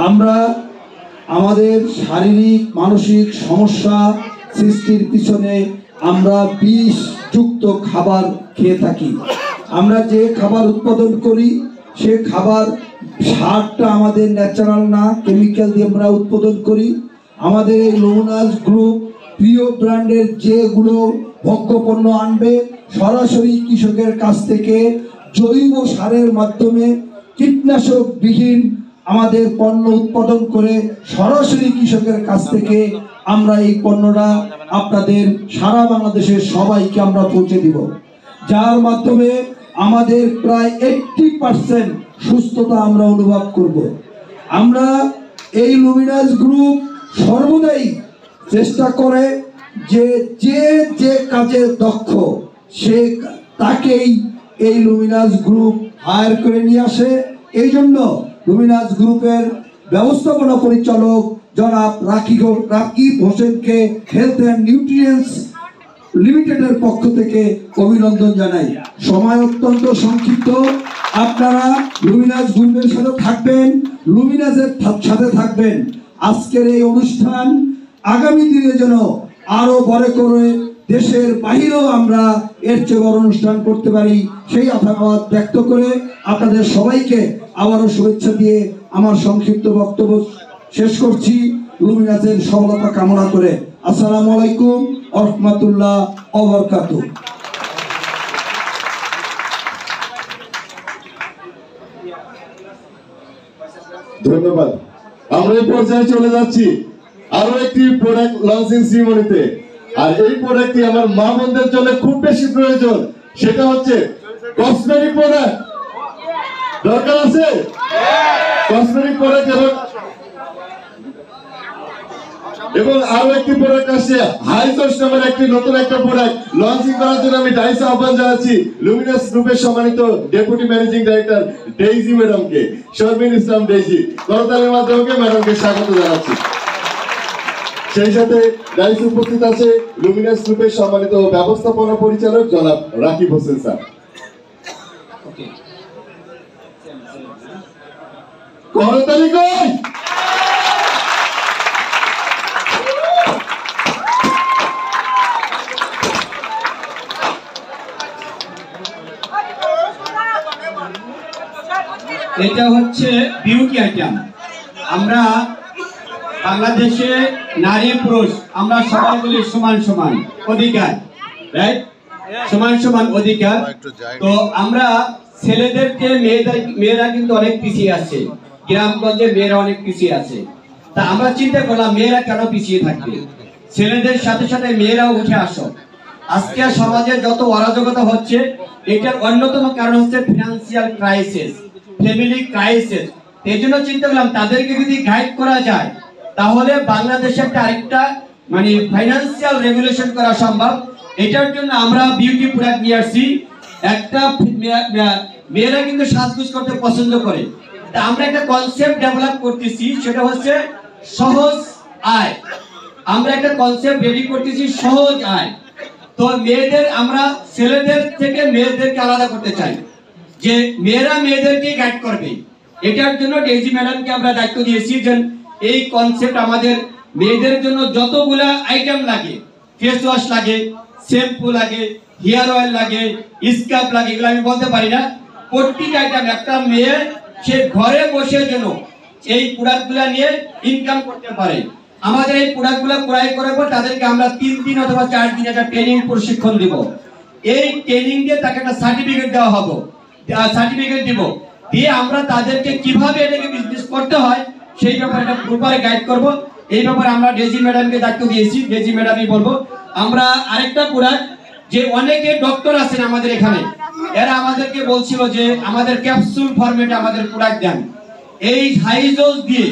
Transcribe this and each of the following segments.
আমরা আমাদের শারীরিক মানসিক সমস্যা সৃষ্টির পিছনে আমরা বিষযুক্ত খাবার খেয়ে থাকি। আমরা যে খাবার উৎপাদন করি সে খাবার সারটা আমাদের ন্যাচারাল না, কেমিক্যাল দিয়ে আমরা উৎপাদন করি। আমাদের এই লুমিনাস গ্রুপ প্রিয় ব্র্যান্ডের যেগুলো ভোগ্যপণ্য আনবে সরাসরি কৃষকের কাছ থেকে জৈব সারের মাধ্যমে কীটনাশকবিহীন আমাদের পণ্য উৎপাদন করে সরাসরি কৃষকের কাছ থেকে আমরা এই পণ্যটা আপনাদের সারা বাংলাদেশের সবাইকে আমরা পৌঁছে দিব, যার মাধ্যমে আমাদের প্রায় 80% সুস্থতা আমরা অনুভব করব। আমরা এই লুমিনাস গ্রুপ সর্বদাই চেষ্টা করে যে যে যে কাজে দক্ষ সে তাকেই এই লুমিনাস গ্রুপ হায়ার করে নিয়ে আসে। এই জন্য লুমিনাস গ্রুপের ব্যবস্থাপনা পরিচালক জনাব রাকিব হোসেনকে হেলথ অ্যান্ড নিউট্রিয়েন্টস লিমিটেডের পক্ষ থেকে অভিনন্দন জানাই। সময় অত্যন্ত সংক্ষিপ্ত, আপনারা লুমিনাস গ্রুপের সাথে থাকবেন, লুমিনাসের সাথে থাকবেন। আজকের এই অনুষ্ঠান আগামী দিনে যেন আরো বড় করে দেশের বাহিরেও আমরা এর চেয়ে বড় অনুষ্ঠান করতে পারি সেই আশাবাদ ব্যক্ত করে আপনাদের সবাইকে আবারও শুভেচ্ছা দিয়ে আমার সংক্ষিপ্ত বক্তব্য শেষ করছি, লুমিনাসের সফলতা কামনা করে। আসসালামু আলাইকুম ওয়া রাহমাতুল্লাহি ওয়া বারাকাতুহু। ধন্যবাদ। আমরা এই পর্যায়ে চলে যাচ্ছি আরো একটি প্রোডাক্ট লঞ্চিং সেরিমনিতে। আর এই প্রোডাক্টটি আমার মা বোনদের জন্য খুব বেশি প্রয়োজন, সেটা হচ্ছে কসমেটিক প্রোডাক্ট। দরকার আছে কসমেটিক প্রোডাক্ট এবং আরো একটি প্রোডাক্ট আসছে হাইজোস নামের একটি নতুন একটা প্রোডাক্ট লঞ্চিং করার জন্য আমি ডাইসে আহ্বান জানাচ্ছি লুমিনাস গ্রুপের সম্মানিত ডেপুটি ম্যানেজিং ডাইরেক্টর ডেইজি ম্যাডামকে, শর্মিন ইসলাম ডেইজি। করতালির মাধ্যমে ম্যাডামকে স্বাগত জানাচ্ছি। সেই সাথে ডাইসে উপস্থিত আছে লুমিনাস গ্রুপের সম্মানিত ব্যবস্থাপনা পরিচালক জনাব রাকিব হোসেন স্যার। করতালি কই? এটা হচ্ছে বিউটি আইটেম। আমরা বাংলাদেশে নারী পুরুষ আমরা সবাই বলি সমান সমান অধিকার, রাইট? সমান সমান অধিকার। তো আমরা ছেলেদেরকে মেয়েরা কিন্তু অনেক পিছিয়ে আছে, গ্রামগঞ্জে মেয়েরা অনেক পিছিয়ে আছে। তা আমরা চিন্তা করলাম মেয়েরা কেন পিছিয়ে থাকবে, ছেলেদের সাথে সাথে মেয়েরাও উঠে আসো। আজকে সমাজে যত অরাজকতা হচ্ছে এটার অন্যতম কারণ হচ্ছে ফিনান্সিয়াল ক্রাইসিস, ফ্যামিলি ক্রাইসিস। এই জন্য চিন্তা করলাম তাদেরকে যদি গাইড করা যায় তাহলে বাংলাদেশে একটা আরেকটা মানে ফাইন্যান্সিয়াল রেগুলেশন করা সম্ভব। এটার জন্য আমরা বিউটি প্রোডাক্ট নিয়ে আসছি। একটা মেয়েরা কিন্তু সাজগোজ করতে পছন্দ করে, তা আমরা একটা কনসেপ্ট ডেভেলপ করতেছি, সেটা হচ্ছে সহজ আয়। আমরা একটা কনসেপ্ট রেডি করতেছি, সহজ আয়। তো মেয়েদের আমরা ছেলেদের থেকে মেয়েদেরকে আলাদা করতে চাই, যে মেয়েরা মেয়েদেরকে গাইড করবে। এটার জন্য ডেইজি ম্যাডামকে আমরা দায়িত্ব দিয়েছি যে এই কনসেপ্ট আমাদের মেয়েদের জন্য যতগুলা আইটেম লাগে, ফেস ওয়াশ লাগে, শ্যাম্পু লাগে, হেয়ার অয়েল লাগে, স্কার্ফ লাগে, এগুলো আমি বলতে পারি না। প্রত্যেকটা আইটেম একটা মেয়ে সে ঘরে বসে যেন এই প্রোডাক্টগুলো নিয়ে ইনকাম করতে পারে। আমাদের এই প্রোডাক্টগুলো ক্রয় করার পর তাদেরকে আমরা 3 দিন অথবা 4 দিন একটা ট্রেনিং প্রশিক্ষণ দিব। এই ট্রেনিং দিয়ে তাকে একটা সার্টিফিকেট দেওয়া হবে, সার্টিফিকেট দিব, দিয়ে আমরা তাদেরকে কিভাবে এটাকে বিজনেস করতে হয় সেই ব্যাপারে একটা প্রপারে গাইড করব। এই ব্যাপারে আমরা ডেজি ম্যাডামকে দায়িত্ব দিয়েছি। ডেজি ম্যাডামই বলবো। আমরা আরেকটা প্রোডাক্ট, যে অনেকে ডক্টর আছেন আমাদের এখানে, এরা আমাদেরকে বলছিল যে আমাদের ক্যাপসুল ফরম্যাটে আমাদের প্রোডাক্ট দেন। এই হাইজোস দিয়ে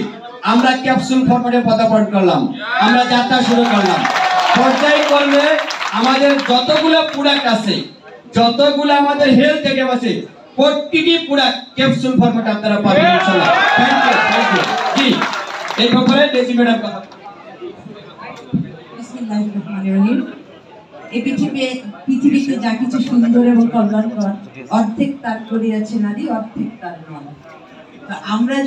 আমরা ক্যাপসুল ফরম্যাটে পদার্পণ করলাম, আমরা যাত্রা শুরু করলাম। পর্যায়ক্রমে আমাদের যতগুলো প্রোডাক্ট আছে, যতগুলো আমাদের হেলথ আইটেম আছে, প্রত্যেকটি প্রোডাক্ট ক্যাপসুল ফরম্যাটে আপনারা পাবেন ইনশাআল্লাহ। Thank you. জি, এই ব্যাপারে ডেজি ম্যাডাম কথা। বিসমিল্লাহির রহমানির রহিম। এই পৃথিবীতে যা কিছু সুন্দর এবং কল্যাণকর অর্ধেক তার করিয়াছে নারী, অর্ধেক তার মন। তো আমরা